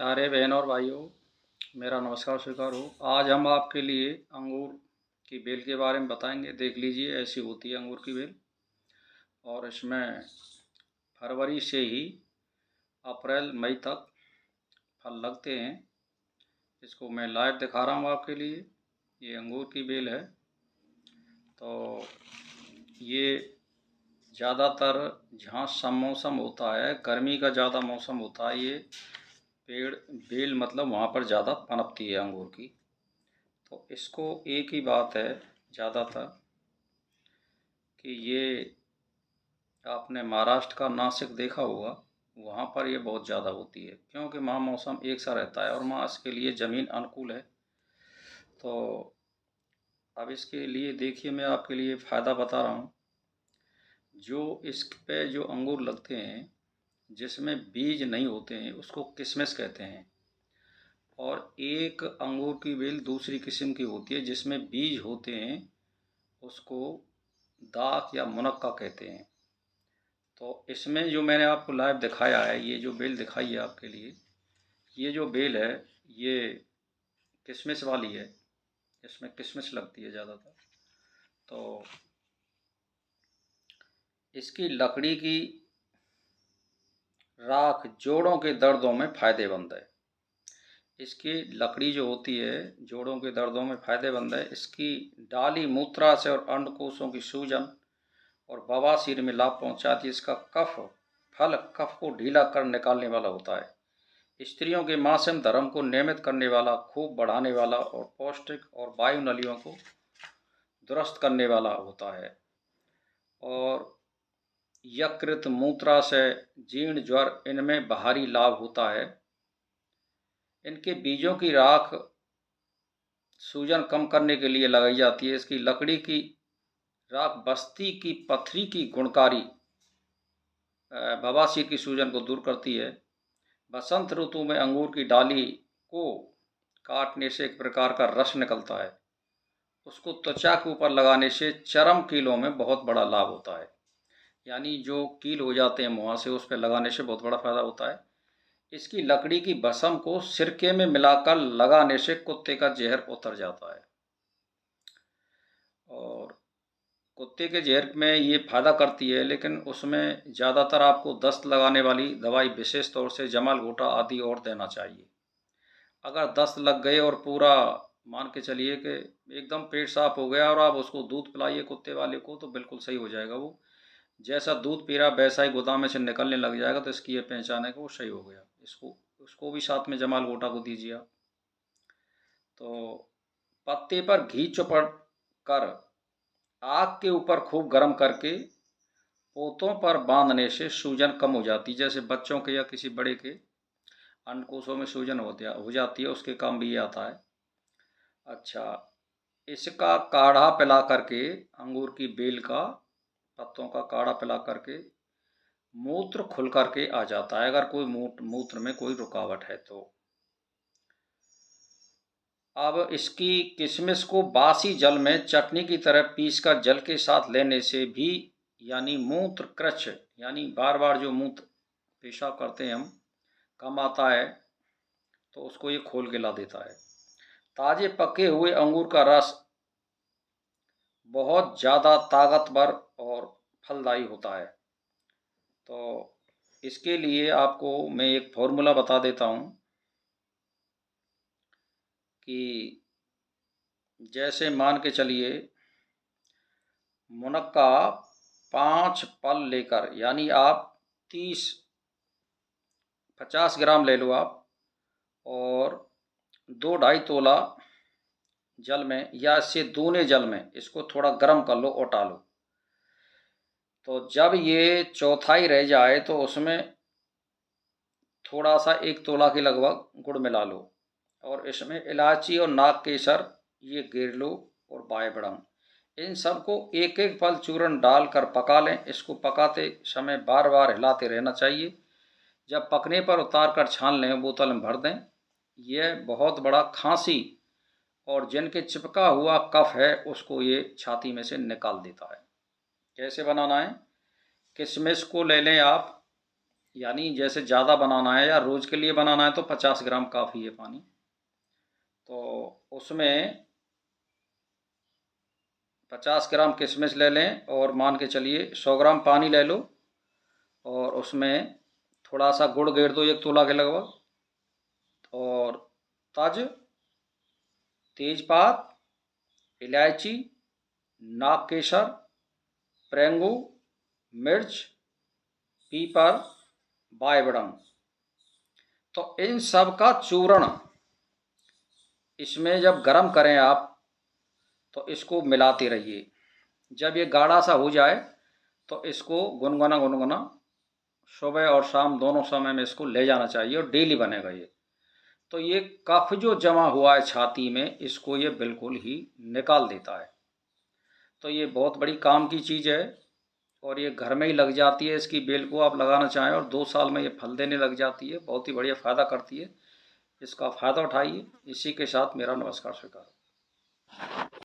प्यारे बहनों और भाइयों, मेरा नमस्कार स्वीकार हो। आज हम आपके लिए अंगूर की बेल के बारे में बताएंगे। देख लीजिए, ऐसी होती है अंगूर की बेल और इसमें फरवरी से ही अप्रैल मई तक फल लगते हैं। इसको मैं लाइव दिखा रहा हूँ आपके लिए। ये अंगूर की बेल है। तो ये ज़्यादातर जहाँ सममौसम होता है, गर्मी का ज़्यादा मौसम होता है, ये पेड़ बेल मतलब वहाँ पर ज़्यादा पनपती है अंगूर की। तो इसको एक ही बात है ज़्यादातर कि ये आपने महाराष्ट्र का नासिक देखा होगा, वहाँ पर ये बहुत ज़्यादा होती है क्योंकि वहाँ मौसम एक सा रहता है और वहाँ इसके लिए ज़मीन अनुकूल है। तो अब इसके लिए देखिए, मैं आपके लिए फ़ायदा बता रहा हूँ। जो इस पे जो अंगूर लगते हैं जिसमें बीज नहीं होते हैं उसको किशमिश कहते हैं। और एक अंगूर की बेल दूसरी किस्म की होती है जिसमें बीज होते हैं, उसको दाख या मुनक्का कहते हैं। तो इसमें जो मैंने आपको लाइव दिखाया है, ये जो बेल दिखाई है आपके लिए, ये जो बेल है ये किशमिश वाली है। इसमें किशमिश लगती है ज़्यादातर। तो इसकी लकड़ी की राख जोड़ों के दर्दों में फ़ायदेमंद है। इसकी लकड़ी जो होती है जोड़ों के दर्दों में फ़ायदेमंद है। इसकी डाली मूत्राशय और अंडकोशों की सूजन और बवासीर में लाभ पहुंचाती है। इसका फल कफ को ढीला कर निकालने वाला होता है। स्त्रियों के मासिक धर्म को नियमित करने वाला, खूब बढ़ाने वाला और पौष्टिक और वायु नलियों को दुरुस्त करने वाला होता है। और यकृत, मूत्राशय, जीर्ण, ज्वर, इनमें बाहरी लाभ होता है। इनके बीजों की राख सूजन कम करने के लिए लगाई जाती है। इसकी लकड़ी की राख बस्ती की पथरी की गुणकारी बवासीर की सूजन को दूर करती है। बसंत ऋतु में अंगूर की डाली को काटने से एक प्रकार का रस निकलता है। उसको त्वचा के ऊपर लगाने से चर्म कीलों में बहुत बड़ा लाभ होता है। यानी जो कील हो जाते हैं मुँह से, उस पर लगाने से बहुत बड़ा फायदा होता है। इसकी लकड़ी की भस्म को सिरके में मिलाकर लगाने से कुत्ते का जहर उतर जाता है। और कुत्ते के जहर में ये फायदा करती है, लेकिन उसमें ज़्यादातर आपको दस्त लगाने वाली दवाई, विशेष तौर से जमाल घोटा आदि और देना चाहिए। अगर दस्त लग गए और पूरा मान के चलिए कि एकदम पेट साफ हो गया और आप उसको दूध पिलाइए कुत्ते वाले को, तो बिल्कुल सही हो जाएगा। वो जैसा दूध पी रहा वैसा ही गोदाम में से निकलने लग जाएगा। तो इसकी ये पहचान है कि वो सही हो गया। उसको भी साथ में जमाल घोटा को दीजिए आप। तो पत्ते पर घी चुपड़ कर आग के ऊपर खूब गर्म करके पोतों पर बांधने से सूजन कम हो जाती है। जैसे बच्चों के या किसी बड़े के अंडकोशों में सूजन हो जाती है, उसके काम भी ये आता है। अच्छा, इसका काढ़ा पिला करके, अंगूर की बेल का पत्तों का काढ़ा पिला करके मूत्र खुल करके आ जाता है, अगर कोई मूत्र में कोई रुकावट है तो। अब इसकी किशमिश को बासी जल में चटनी की तरह पीसकर जल के साथ लेने से भी, यानी मूत्र कृच्छ, यानी बार बार जो मूत्र पेशाब करते हैं हम, कम आता है, तो उसको ये खोल के ला देता है। ताजे पके हुए अंगूर का रस बहुत ज़्यादा ताकतवर और फलदायी होता है। तो इसके लिए आपको मैं एक फॉर्मूला बता देता हूँ कि जैसे मान के चलिए, मुनक्का 5 पल लेकर, यानी आप 50 ग्राम ले लो आप, और 2-2.5 तोला जल में या इससे दूने जल में इसको थोड़ा गर्म कर लो और डालो। तो जब ये चौथाई रह जाए तो उसमें थोड़ा सा 1 तोला के लगभग गुड़ मिला लो और इसमें इलायची और नाग केसर ये गेर लो और बाएबड़म, इन सबको एक एक पल चूर्ण डालकर पका लें। इसको पकाते समय बार बार हिलाते रहना चाहिए। जब पकने पर उतार कर छान लें, बोतल में भर दें। यह बहुत बड़ा खांसी और जिनके चिपका हुआ कफ है उसको ये छाती में से निकाल देता है। कैसे बनाना है? किशमिश को ले लें आप, यानी जैसे ज़्यादा बनाना है या रोज़ के लिए बनाना है तो 50 ग्राम काफ़ी है पानी। तो उसमें 50 ग्राम किशमिश ले लें और मान के चलिए 100 ग्राम पानी ले लो और उसमें थोड़ा सा गुड़ गेर दो 1 तोला के लगभग, और तज, तेजपात, इलायची, नाग केसर, प्रेंगू, मिर्च, पीपर, बायबड़ंग। तो इन सब का चूर्ण इसमें जब गरम करें आप तो इसको मिलाते रहिए। जब ये गाढ़ा सा हो जाए तो इसको गुनगुना गुनगुना सुबह और शाम दोनों समय में इसको ले जाना चाहिए और डेली बनेगा ये। तो ये कफ जो जमा हुआ है छाती में, इसको ये बिल्कुल ही निकाल देता है। तो ये बहुत बड़ी काम की चीज़ है और ये घर में ही लग जाती है। इसकी बेल को आप लगाना चाहें और 2 साल में ये फल देने लग जाती है। बहुत ही बढ़िया फ़ायदा करती है। इसका फ़ायदा उठाइए। इसी के साथ मेरा नमस्कार स्वीकार।